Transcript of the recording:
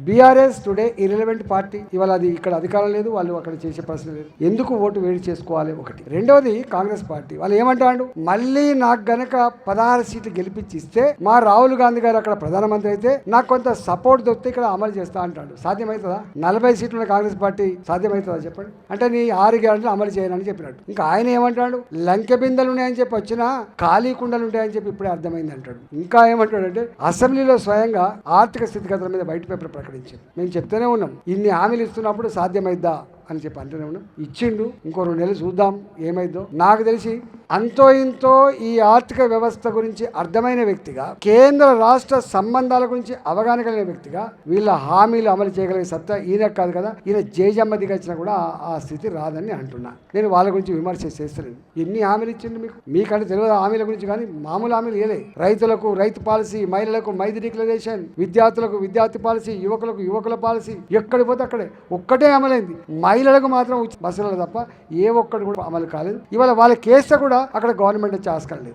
BRS today irrelevant party. ఇవాళ అది ఇక్కడ అధికారం లేదు, వాళ్ళు అక్కడ చేసే ప్రశ్న లేదు. ఎందుకు ఓటు వేడి చేసుకోవాలి? ఒకటి. రెండవది కాంగ్రెస్ పార్టీ వాళ్ళు ఏమంటాడు, మళ్ళీ నాకు గనక 16 సీట్లు గెలిపించిస్తే మా రాహుల్ గాంధీ గారు అక్కడ ప్రధానమంత్రి అయితే నాకు కొంత సపోర్ట్ దొరికితే ఇక్కడ అమలు చేస్తా అంటాడు. సాధ్యమవుతుందా? 40 సీట్లు ఉన్న కాంగ్రెస్ పార్టీ సాధ్యమవుతుందా చెప్పండి? అంటే నీ 6 గ్యారెంటీలు అమలు చేయాలని చెప్పినట్టు. ఇంకా ఆయన ఏమంటాడు, లంకె బిందెలు ఉన్నాయని చెప్పి వచ్చినా ఖాళీ కుండలు ఉంటాయని చెప్పి ఇప్పుడే అర్థమైంది అంటాడు. ఇంకా ఏమంటాడు అంటే అసెంబ్లీలో స్వయంగా ఆర్థిక స్థితిగతుల మీద వైట్ పేపర్ ప్రకటించారు. మేము చెప్తూనే ఉన్నాం, ఇన్ని హామీలు ఇస్తున్నప్పుడు సాధ్యమైద్దా అని చెప్పి అంటూనే ఉన్నాం. ఇచ్చిండు, ఇంకో 2 నెలలు చూద్దాం ఏమైందో. నాకు తెలిసి అంతో ఇంతో ఈ ఆర్థిక వ్యవస్థ గురించి అర్థమైన వ్యక్తిగా, కేంద్ర రాష్ట్ర సంబంధాల గురించి అవగాహన కలిగిన వ్యక్తిగా వీళ్ళ హామీలు అమలు చేయగలిగే సత్తా ఈయన కాదు కదా. ఈయన జేజమ్మ దిగొచ్చినా కూడా ఆ స్థితి రాదని అంటున్నా. నేను వాళ్ళ గురించి విమర్శ చేస్తలేను. ఎన్ని హామీలు ఇచ్చిండు మీకంటే తెలియదు హామీల గురించి, కానీ మామూలు హామీలు ఏలే. రైతులకు రైతు పాలసీ, మహిళలకు మైది డిక్లరేషన్, విద్యార్థులకు విద్యార్థి పాలసీ, యువకులకు యువకుల పాలసీ, ఎక్కడికి పోతే అక్కడే ఒక్కటే అమలైంది. మహిళలకు మాత్రం బస్సులలో తప్ప ఏ ఒక్కటి కూడా అమలు కాలేదు. ఇవాళ వాళ్ళ కేసు కూడా అక్కడ గవర్నమెంట్ వచ్చి ఆస్కారం లేదు.